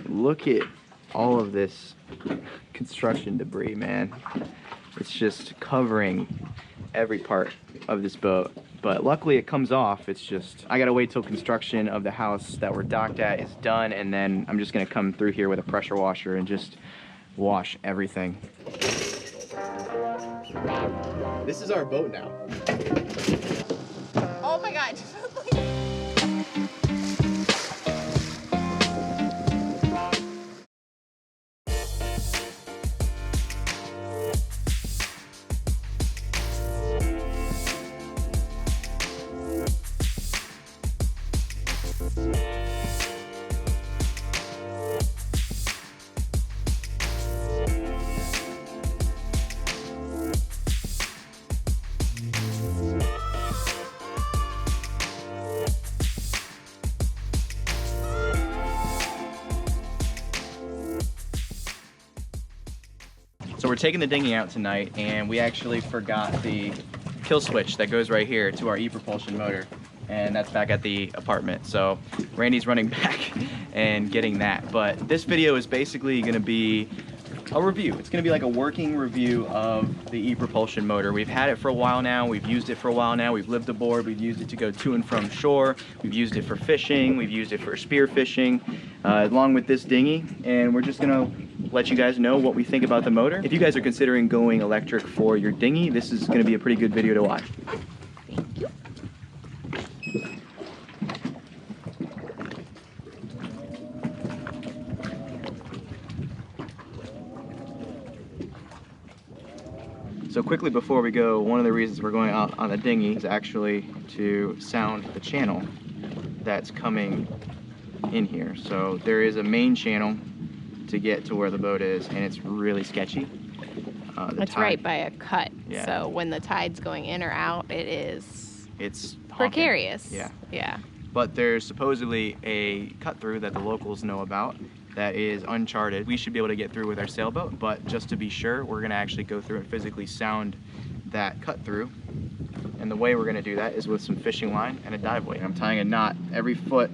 look at all of this construction debris, man. It's just covering every part of this boat. But luckily it comes off. It's just, I gotta wait till construction of the house that we're docked at is done, and then I'm just gonna come through here with a pressure washer and just wash everything. This is our boat now. Oh my God. So we're taking the dinghy out tonight, and we actually forgot the kill switch that goes right here to our Epropulsion motor, and that's back at the apartment. So Randy's running back and getting that. But this video is basically going to be a review. It's going to be like a working review of the Epropulsion motor. We've had it for a while now. We've used it for a while now. We've lived aboard. We've used it to go to and from shore. We've used it for fishing. We've used it for spear fishing, along with this dinghy. And we're just going to let you guys know what we think about the motor. If you guys are considering going electric for your dinghy, this is going to be a pretty good video to watch. Thank you. So quickly before we go, one of the reasons we're going out on the dinghy is actually to sound the channel that's coming in here. So there is a main channel to get to where the boat is, and it's really sketchy. It's right by a cut, yeah. So when the tide's going in or out, it's honking. precarious. Yeah. Yeah. But there's supposedly a cut through that the locals know about that is uncharted. We should be able to get through with our sailboat, but just to be sure, we're gonna actually go through and physically sound that cut through. And the way we're gonna do that is with some fishing line and a dive weight. I'm tying a knot every foot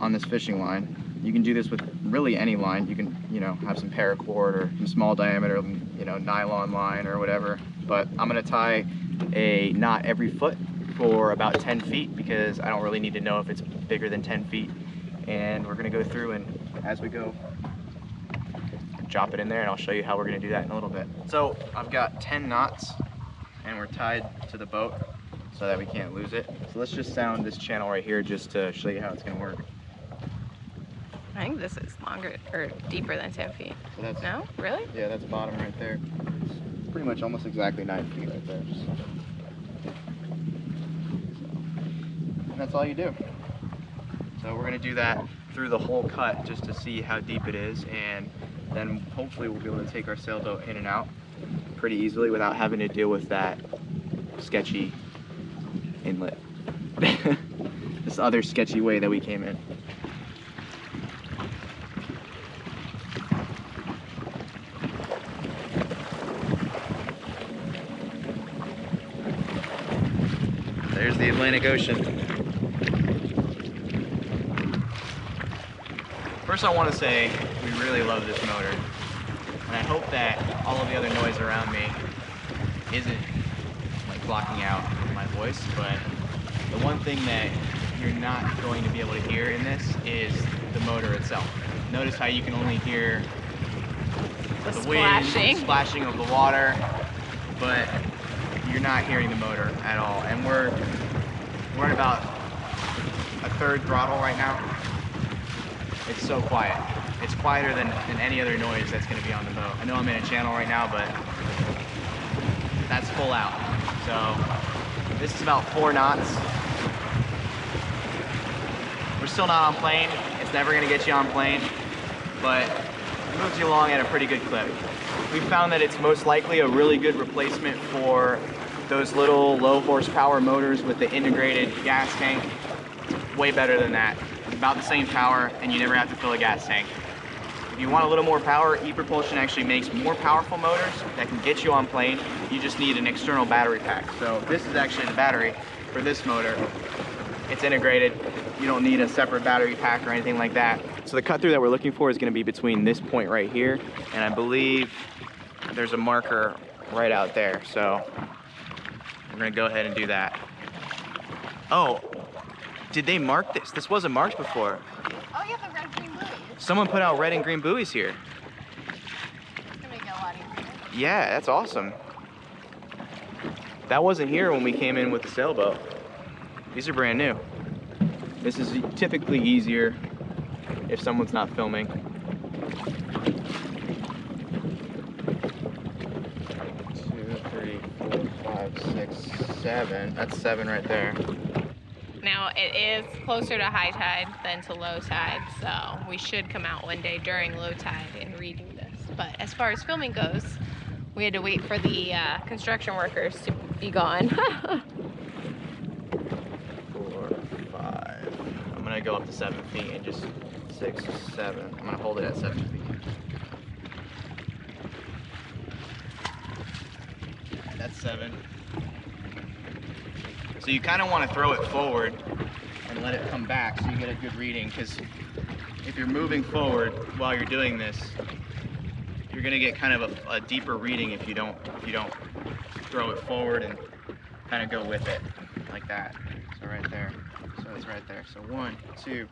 on this fishing line. You can do this with really any line. You can, you know, have some paracord or some small diameter, you know, nylon line or whatever. But I'm gonna tie a knot every foot for about 10 feet because I don't really need to know if it's bigger than 10 feet. And we're gonna go through, and as we go, drop it in there, and I'll show you how we're gonna do that in a little bit. So I've got 10 knots, and we're tied to the boat so that we can't lose it. So let's just sound this channel right here just to show you how it's gonna work. I think this is longer or deeper than 10 feet. So that's, no? Really? Yeah, that's bottom right there. It's pretty much almost exactly 9 feet right there. And that's all you do. So we're gonna do that through the whole cut just to see how deep it is, and then hopefully we'll be able to take our sailboat in and out pretty easily without having to deal with that sketchy inlet. This other sketchy way that we came in. There's the Atlantic Ocean. First I want to say we really love this motor, and I hope that all of the other noise around me isn't like blocking out my voice, but the one thing that you're not going to be able to hear in this is the motor itself. Notice how you can only hear the splashing. Wind, the splashing of the water, but you're not hearing the motor at all. And we're at about a third throttle right now. It's so quiet. It's quieter than any other noise that's gonna be on the boat. I know I'm in a channel right now, but that's full out. So this is about 4 knots. We're still not on plane. It's never gonna get you on plane, but it moves you along at a pretty good clip. We found that it's most likely a really good replacement for those little low horsepower motors with the integrated gas tank. Way better than that. It's about the same power, and you never have to fill a gas tank. If you want a little more power, Epropulsion actually makes more powerful motors that can get you on plane. You just need an external battery pack. So this is actually the battery for this motor. It's integrated. You don't need a separate battery pack or anything like that. So the cut through that we're looking for is going to be between this point right here, and I believe there's a marker right out there. So we're going to go ahead and do that. Oh, did they mark this? This wasn't marked before. Oh yeah, the red green buoys. Someone put out red and green buoys here. It's gonna make it a lot easier. Yeah, that's awesome. That wasn't here when we came in with the sailboat. These are brand new. This is typically easier if someone's not filming. 2, 3, 4, 5, 6, 7. That's 7 right there. Now it is closer to high tide than to low tide, so we should come out one day during low tide and redo this. But as far as filming goes, we had to wait for the construction workers to be gone. 4, 5. I'm gonna go up to 7 feet and just 6, 7. I'm gonna hold it at 7 feet. That's 7. So you kind of want to throw it forward and let it come back so you get a good reading, because if you're moving forward while you're doing this, you're gonna get kind of a deeper reading if you don't throw it forward and kind of go with it like that. So right there. So it's right there. So 1, 2,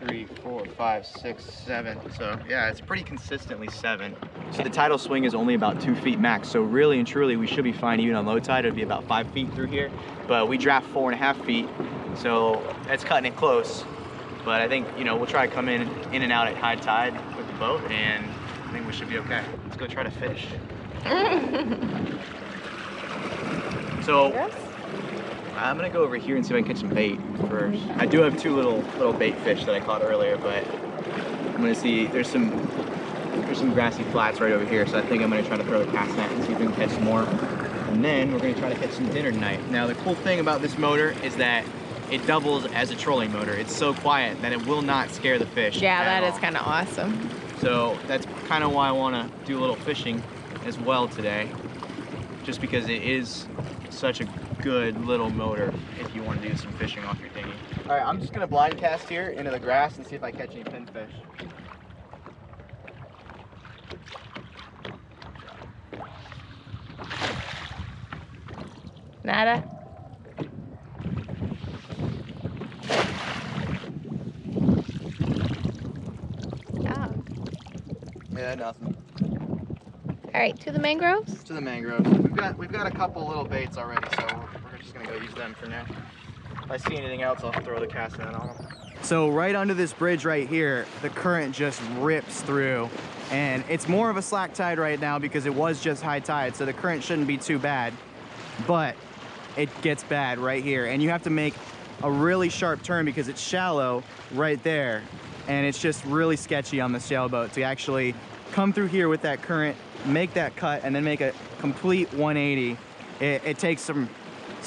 3, 4, 5, 6, 7. So yeah, it's pretty consistently 7. So the tidal swing is only about 2 feet max. So really and truly, we should be fine even on low tide. It'd be about 5 feet through here. But we draft 4.5 feet, so that's cutting it close. But I think, you know, we'll try to come in and out at high tide with the boat, and I think we should be okay. Let's go try to fish. So Yes? I'm gonna go over here and see if I can catch some bait first. I do have 2 little bait fish that I caught earlier, but I'm gonna see. There's some grassy flats right over here, so I think I'm gonna try to throw a cast net and see if we can catch some more. And then we're gonna try to catch some dinner tonight. Now the cool thing about this motor is that it doubles as a trolling motor. It's so quiet that it will not scare the fish. Yeah, that at is all. kind of awesome. So that's kind of why I want to do a little fishing as well today, just because it is such a good little motor if you want to do some fishing off your dinghy. All right, I'm just gonna blind cast here into the grass and see if I catch any pinfish. Nada? Oh. Yeah, nothing. All right, to the mangroves. To the mangroves. We've got a couple little baits already, so we're just gonna go use them for now. If I see anything else, I'll throw the cast net on them. So right under this bridge right here, the current just rips through, and it's more of a slack tide right now because it was just high tide, so the current shouldn't be too bad, but it gets bad right here, and you have to make a really sharp turn because it's shallow right there, and it's just really sketchy on the sailboat to actually come through here with that current, make that cut, and then make a complete 180. It takes some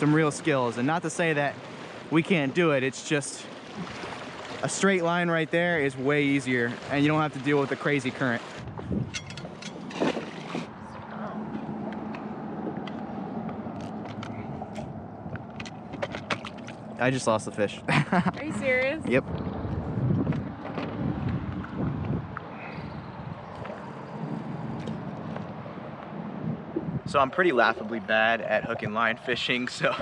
real skills, and not to say that we can't do it, it's just a straight line right there is way easier, and you don't have to deal with the crazy current. I just lost the fish. Are you serious? Yep. So I'm pretty laughably bad at hook and line fishing, so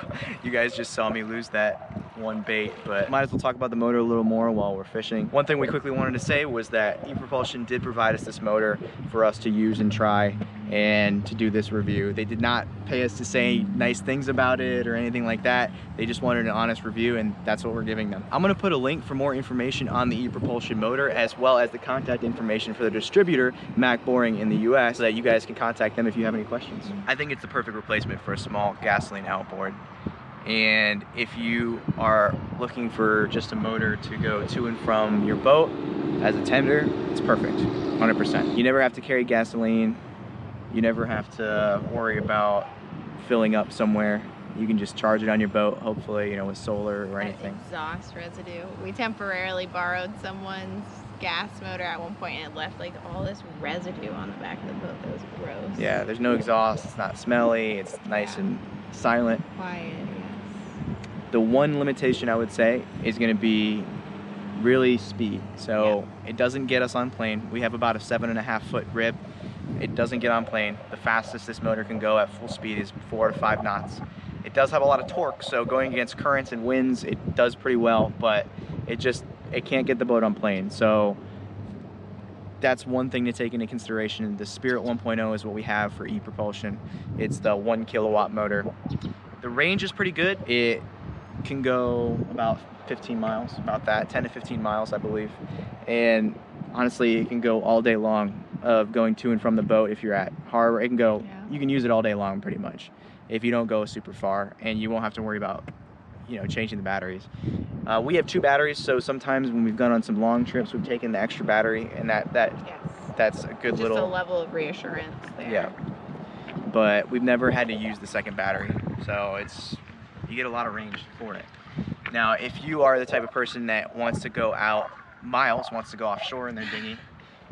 you guys just saw me lose that one bait, but might as well talk about the motor a little more while we're fishing. One thing we quickly wanted to say was that Epropulsion did provide us this motor for us to use and try and to do this review. They did not pay us to say nice things about it or anything like that. They just wanted an honest review, and that's what we're giving them. I'm gonna put a link for more information on the Epropulsion motor, as well as the contact information for the distributor, Mack Boring in the US, so that you guys can contact them if you have any questions. I think it's the perfect replacement for a small gasoline outboard. And if you are looking for just a motor to go to and from your boat as a tender, it's perfect, 100%. You never have to carry gasoline. You never have to worry about filling up somewhere. You can just charge it on your boat, hopefully, you know, with solar or anything. Exhaust residue. We temporarily borrowed someone's gas motor at one point, and it left like all this residue on the back of the boat. That was gross. Yeah, there's no exhaust. It's not smelly. It's nice and silent. Quiet, yes. The one limitation I would say is going to be really speed. So it doesn't get us on plane. We have about a 7.5-foot rib. It doesn't get on plane. The fastest this motor can go at full speed is 4 to 5 knots. It does have a lot of torque, so going against currents and winds, it does pretty well, but it can't get the boat on plane. So that's one thing to take into consideration. The Spirit 1.0 is what we have for Epropulsion. It's the 1 kilowatt motor. The range is pretty good. It can go about 15 miles, about that, 10 to 15 miles, I believe. And honestly, it can go all day long of going to and from the boat. If you're at harbor, it can go, you can use it all day long pretty much if you don't go super far, and you won't have to worry about, you know, changing the batteries. We have 2 batteries, so sometimes when we've gone on some long trips, we've taken the extra battery, and that's a good little, just a level of reassurance there. Yeah, but we've never had to use the second battery, so you get a lot of range for it. Now, if you are the type of person that wants to go out miles, wants to go offshore in their dinghy,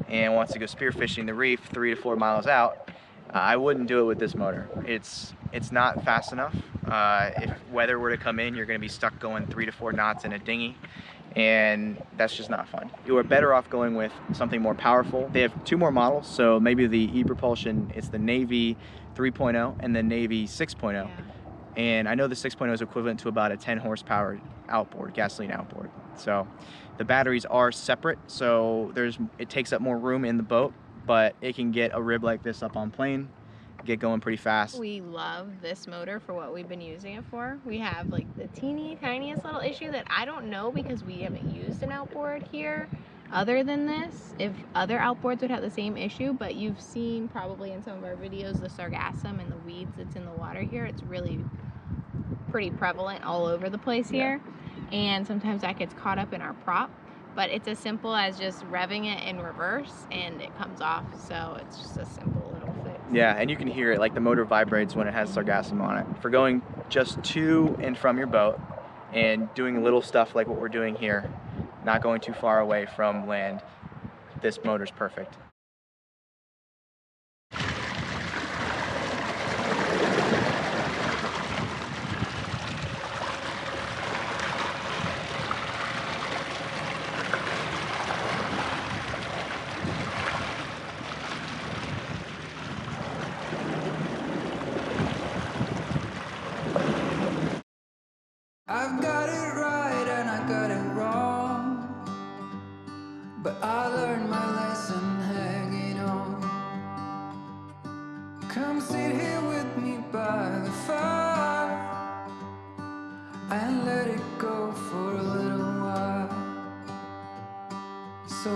and wants to go spearfishing the reef 3 to 4 miles out, I wouldn't do it with this motor. It's not fast enough. If weather were to come in, you're going to be stuck going 3 to 4 knots in a dinghy, and that's just not fun. You are better off going with something more powerful. They have 2 more models, so maybe the Epropulsion, it's the Navy 3.0 and the Navy 6.0. Yeah. And I know the 6.0 is equivalent to about a 10 horsepower outboard, gasoline outboard. So the batteries are separate, so it takes up more room in the boat, but it can get a rib like this up on plane, get going pretty fast. We love this motor for what we've been using it for. We have like the teeny tiniest little issue that I don't know, because we haven't used an outboard here other than this, if other outboards would have the same issue, but you've seen probably in some of our videos the sargassum and the weeds that's in the water here. It's really pretty prevalent all over the place here, and sometimes that gets caught up in our prop, but it's as simple as just revving it in reverse and it comes off. So it's just a simple little fix. Yeah, and you can hear it, like the motor vibrates when it has sargassum on it. For going just to and from your boat and doing little stuff like what we're doing here, not going too far away from land, this motor's perfect. I've got it right and I got it wrong, but I learned my